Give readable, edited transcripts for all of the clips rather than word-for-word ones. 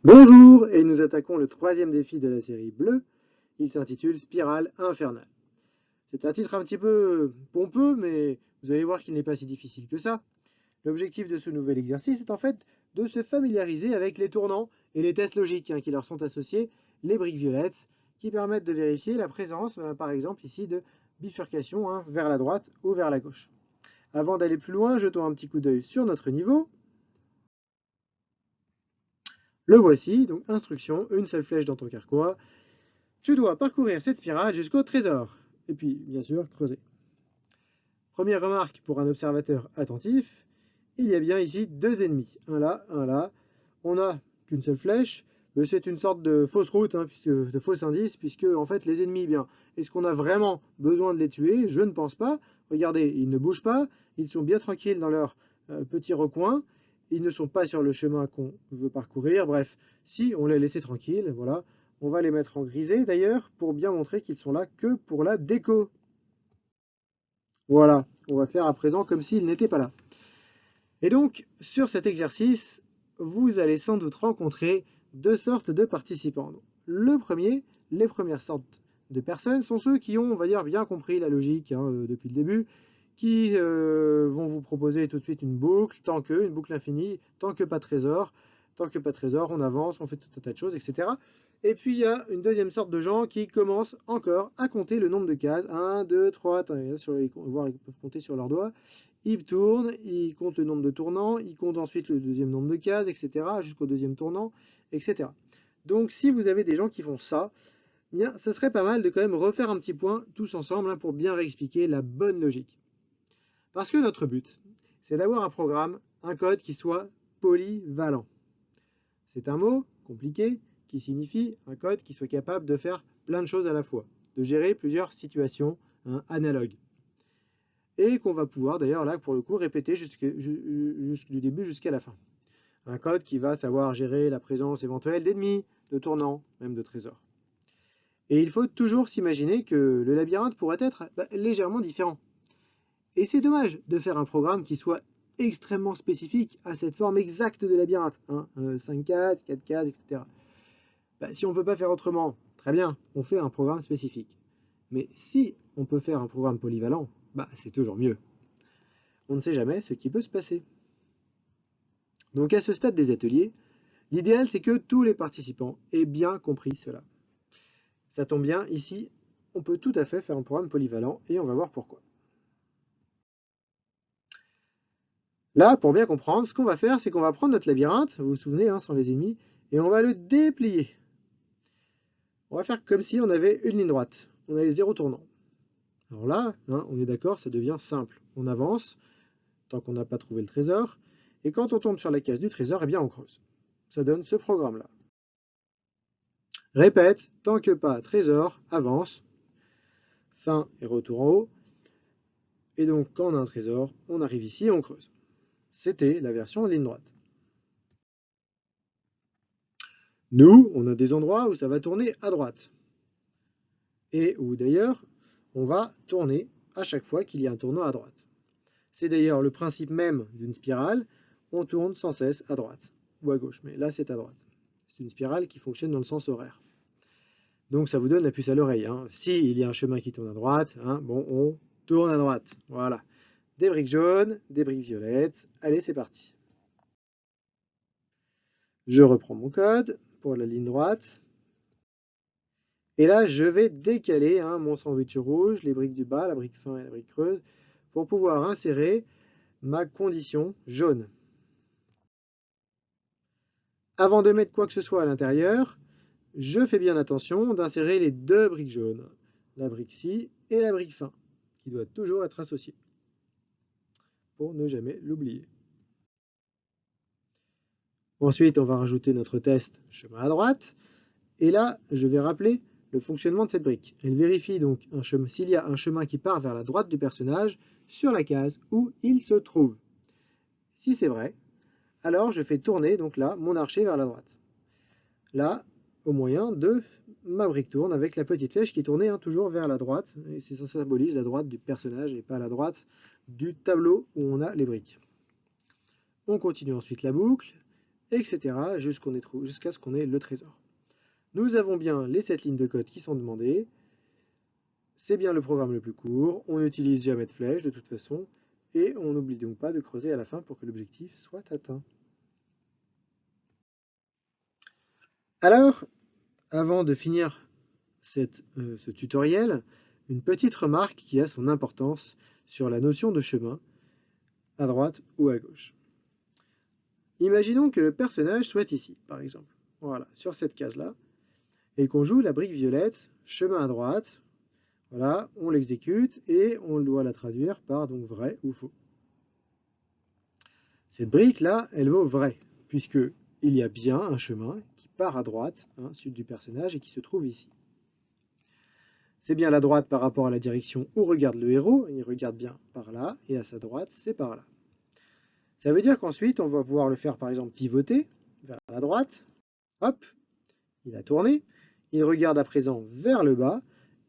Bonjour, et nous attaquons le troisième défi de la série bleue. Il s'intitule Spirale infernale. C'est un titre un petit peu pompeux, mais vous allez voir qu'il n'est pas si difficile que ça. L'objectif de ce nouvel exercice est en fait de se familiariser avec les tournants et les tests logiques qui leur sont associés, les briques violettes, qui permettent de vérifier la présence, par exemple ici, de bifurcation vers la droite ou vers la gauche. Avant d'aller plus loin, jetons un petit coup d'œil sur notre niveau. Le voici, donc instruction, une seule flèche dans ton carquois. Tu dois parcourir cette spirale jusqu'au trésor. Et puis, bien sûr, creuser. Première remarque pour un observateur attentif, il y a bien ici deux ennemis. Un là, un là. On n'a qu'une seule flèche, mais c'est une sorte de fausse route, de faux indice, puisque en fait les ennemis, bien, est-ce qu'on a vraiment besoin de les tuer? Je ne pense pas. Regardez, ils ne bougent pas, ils sont bien tranquilles dans leur petit recoin, ils ne sont pas sur le chemin qu'on veut parcourir. Bref, si on les laissait tranquilles, voilà, on va les mettre en grisé d'ailleurs pour bien montrer qu'ils sont là que pour la déco. Voilà, on va faire à présent comme s'ils n'étaient pas là. Et donc, sur cet exercice, vous allez sans doute rencontrer deux sortes de participants. Le premier, les premières sortes de personnes sont ceux qui ont, on va dire, bien compris la logique depuis le début, qui vont vous proposer tout de suite une boucle, une boucle infinie, tant que pas de trésor, on avance, on fait tout un tas de choses, etc. Et puis il y a une deuxième sorte de gens qui commencent encore à compter le nombre de cases. 1, 2, 3, ils peuvent compter sur leurs doigts. Ils tournent, ils comptent le nombre de tournants, ils comptent ensuite le deuxième nombre de cases, etc. jusqu'au deuxième tournant, etc. Donc si vous avez des gens qui font ça, bien, ça serait pas mal de quand même refaire un petit point tous ensemble pour bien réexpliquer la bonne logique. Parce que notre but, c'est d'avoir un programme, un code qui soit polyvalent. C'est un mot compliqué qui signifie un code qui soit capable de faire plein de choses à la fois, de gérer plusieurs situations analogues. Et qu'on va pouvoir d'ailleurs là pour le coup répéter du début jusqu'à la fin. Un code qui va savoir gérer la présence éventuelle d'ennemis, de tournants, même de trésors. Et il faut toujours s'imaginer que le labyrinthe pourrait être légèrement différent. Et c'est dommage de faire un programme qui soit extrêmement spécifique à cette forme exacte de labyrinthe, 5 cases, 4 cases, etc. Si on ne peut pas faire autrement, très bien, on fait un programme spécifique. Mais si on peut faire un programme polyvalent, c'est toujours mieux. On ne sait jamais ce qui peut se passer. Donc à ce stade des ateliers, l'idéal c'est que tous les participants aient bien compris cela. Ça tombe bien, ici, on peut tout à fait faire un programme polyvalent et on va voir pourquoi. Là, pour bien comprendre, ce qu'on va faire, c'est qu'on va prendre notre labyrinthe, vous vous souvenez, sans les ennemis, et on va le déplier. On va faire comme si on avait une ligne droite. On avait 0 tournant. Alors là, on est d'accord, ça devient simple. On avance, tant qu'on n'a pas trouvé le trésor, et quand on tombe sur la case du trésor, eh bien on creuse. Ça donne ce programme-là. Répète, tant que pas trésor, avance, fin et retour en haut. Et donc, quand on a un trésor, on arrive ici et on creuse. C'était la version ligne droite. Nous, on a des endroits où ça va tourner à droite. Et où d'ailleurs, on va tourner à chaque fois qu'il y a un tournant à droite. C'est d'ailleurs le principe même d'une spirale. On tourne sans cesse à droite ou à gauche, mais là c'est à droite. C'est une spirale qui fonctionne dans le sens horaire. Donc ça vous donne la puce à l'oreille. S'il y a un chemin qui tourne à droite, on tourne à droite. Voilà. Des briques jaunes, des briques violettes. Allez, c'est parti. Je reprends mon code pour la ligne droite. Et là, je vais décaler mon sandwich rouge, les briques du bas, la brique fin et la brique creuse, pour pouvoir insérer ma condition jaune. Avant de mettre quoi que ce soit à l'intérieur, je fais bien attention d'insérer les deux briques jaunes, la brique ci et la brique fin, qui doit toujours être associée, pour ne jamais l'oublier. Ensuite, on va rajouter notre test chemin à droite, et là, je vais rappeler le fonctionnement de cette brique. Elle vérifie donc s'il y a un chemin qui part vers la droite du personnage sur la case où il se trouve. Si c'est vrai, alors je fais tourner donc là mon archer vers la droite. Là, au moyen de ma brique tourne avec la petite flèche qui tournait toujours vers la droite, et ça symbolise la droite du personnage et pas la droite du tableau où on a les briques. On continue ensuite la boucle, etc. jusqu'à ce qu'on ait le trésor. Nous avons bien les 7 lignes de code qui sont demandées. C'est bien le programme le plus court. On n'utilise jamais de flèche de toute façon. Et on n'oublie donc pas de creuser à la fin pour que l'objectif soit atteint. Alors, avant de finir ce tutoriel, une petite remarque qui a son importance sur la notion de chemin, à droite ou à gauche. Imaginons que le personnage soit ici, par exemple. Voilà, sur cette case-là. Et qu'on joue la brique violette, chemin à droite. Voilà, on l'exécute et on doit la traduire par donc vrai ou faux. Cette brique-là, elle vaut vrai, puisque il y a bien un chemin qui part à droite, celui du personnage, et qui se trouve ici. C'est bien la droite par rapport à la direction où regarde le héros, il regarde bien par là, et à sa droite, c'est par là. Ça veut dire qu'ensuite, on va pouvoir le faire par exemple pivoter vers la droite. Hop, il a tourné. Il regarde à présent vers le bas.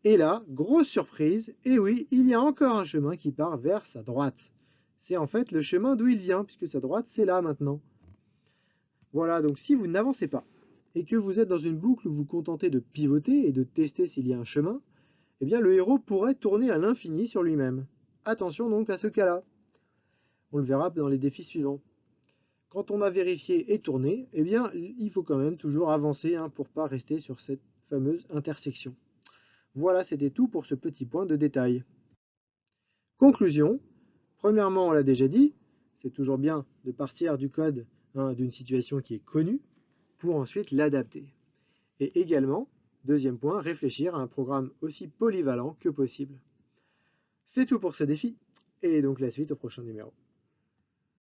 Et là, grosse surprise, et oui, il y a encore un chemin qui part vers sa droite. C'est en fait le chemin d'où il vient, puisque sa droite, c'est là maintenant. Voilà, donc si vous n'avancez pas, et que vous êtes dans une boucle où vous vous contentez de pivoter et de tester s'il y a un chemin, eh bien le héros pourrait tourner à l'infini sur lui-même. Attention donc à ce cas-là. On le verra dans les défis suivants. Quand on a vérifié et tourné, eh bien, il faut quand même toujours avancer pour ne pas rester sur cette fameuse intersection. Voilà, c'était tout pour ce petit point de détail. Conclusion. Premièrement, on l'a déjà dit, c'est toujours bien de partir du code d'une situation qui est connue pour ensuite l'adapter. Et également, deuxième point, réfléchir à un programme aussi polyvalent que possible. C'est tout pour ce défi, et donc la suite au prochain numéro.